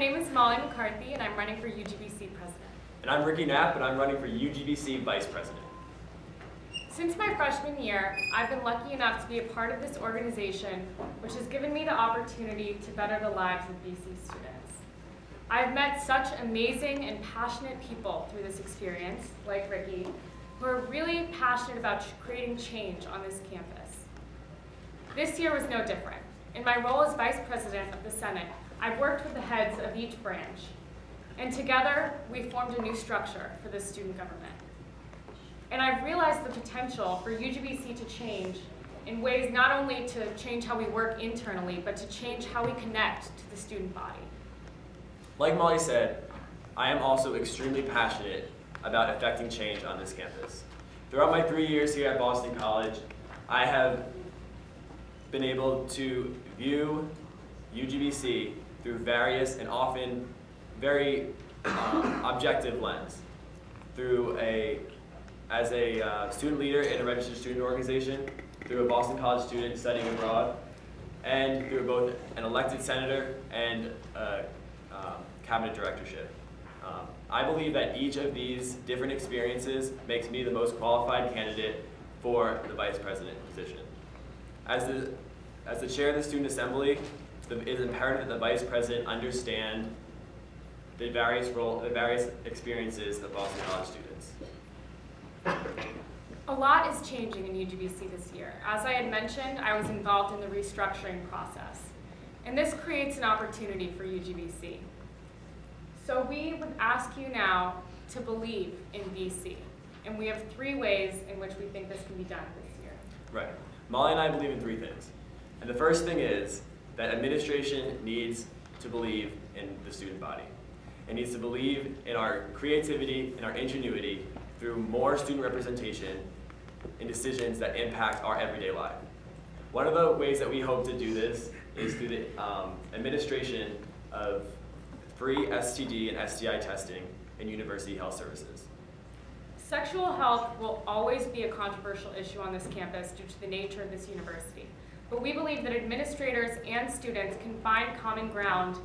name is Molly McCarthy, and I'm running for UGBC president. And I'm Ricky Knapp, and I'm running for UGBC vice president. Since my freshman year, I've been lucky enough to be a part of this organization, which has given me the opportunity to better the lives of BC students. I've met such amazing and passionate people through this experience, like Ricky, who are really passionate about creating change on this campus. This year was no different. In my role as Vice President of the Senate, I've worked with the heads of each branch, and together we formed a new structure for this student government. And I've realized the potential for UGBC to change in ways not only to change how we work internally, but to change how we connect to the student body. Like Molly said, I am also extremely passionate about affecting change on this campus. Throughout my 3 years here at Boston College, I have been able to view UGBC through various and often very objective lens. As a student leader in a registered student organization, through a Boston College student studying abroad, and through both an elected senator and a cabinet directorship. I believe that each of these different experiences makes me the most qualified candidate for the vice president position. As the chair of the Student Assembly, it is imperative that the vice president understand the various experiences of Boston College students. A lot is changing in UGBC this year. As I had mentioned, I was involved in the restructuring process. And this creates an opportunity for UGBC. So we would ask you now to believe in BC. And we have 3 ways in which we think this can be done this year. Right. Molly and I believe in 3 things. And the first thing is that administration needs to believe in the student body. It needs to believe in our creativity and our ingenuity through more student representation in decisions that impact our everyday life. One of the ways that we hope to do this is through the administration of free STD and STI testing in university health services. Sexual health will always be a controversial issue on this campus due to the nature of this university. But we believe that administrators and students can find common ground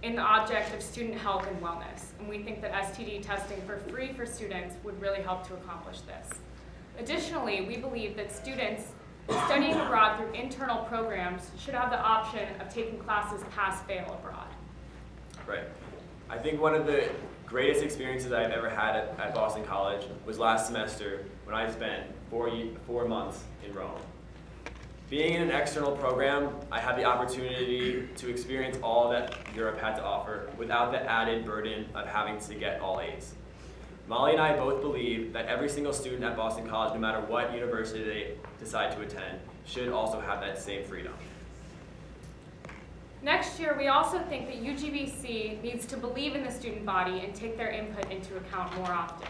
in the object of student health and wellness. And we think that STD testing for free for students would really help to accomplish this. Additionally, we believe that students studying abroad through internal programs should have the option of taking classes pass-fail abroad. Right. I think one of the greatest experiences I've ever had at Boston College was last semester when I spent 4 months in Rome. Being in an external program, I had the opportunity to experience all that Europe had to offer without the added burden of having to get all A's. Molly and I both believe that every single student at Boston College, no matter what university they decide to attend, should also have that same freedom. Next year, we also think that UGBC needs to believe in the student body and take their input into account more often.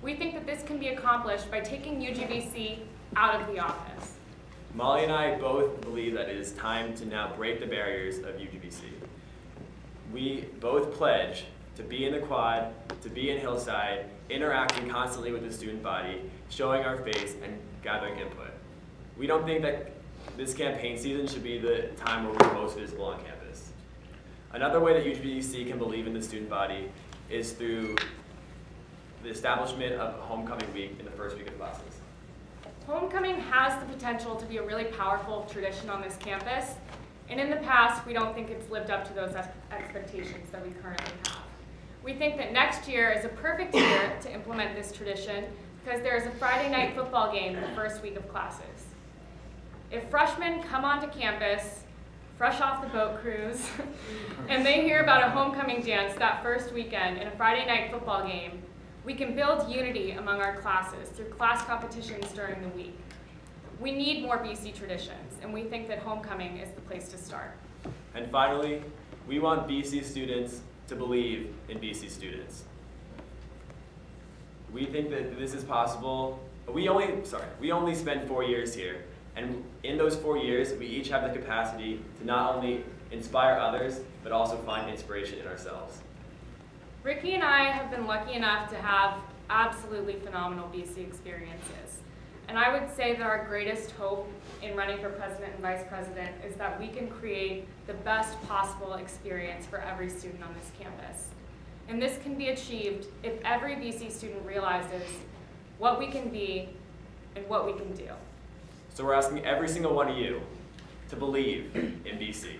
We think that this can be accomplished by taking UGBC out of the office. Molly and I both believe that it is time to now break the barriers of UGBC. We both pledge to be in the quad, to be in Hillside, interacting constantly with the student body, showing our face, and gathering input. We don't think that this campaign season should be the time where we're most visible on campus. Another way that UGBC can believe in the student body is through the establishment of Homecoming Week in the first week of classes. Homecoming has the potential to be a really powerful tradition on this campus, and in the past, we don't think it's lived up to those expectations that we currently have. We think that next year is a perfect year to implement this tradition because there is a Friday night football game in the first week of classes. If freshmen come onto campus, fresh off the boat cruise, and they hear about a homecoming dance that first weekend and a Friday night football game, we can build unity among our classes through class competitions during the week. We need more BC traditions, and we think that homecoming is the place to start. And finally, we want BC students to believe in BC students. We think that this is possible. We only spend 4 years here, and in those 4 years, we each have the capacity to not only inspire others, but also find inspiration in ourselves. Ricky and I have been lucky enough to have absolutely phenomenal BC experiences. And I would say that our greatest hope in running for president and vice president is that we can create the best possible experience for every student on this campus. And this can be achieved if every BC student realizes what we can be and what we can do. So we're asking every single one of you to believe in BC.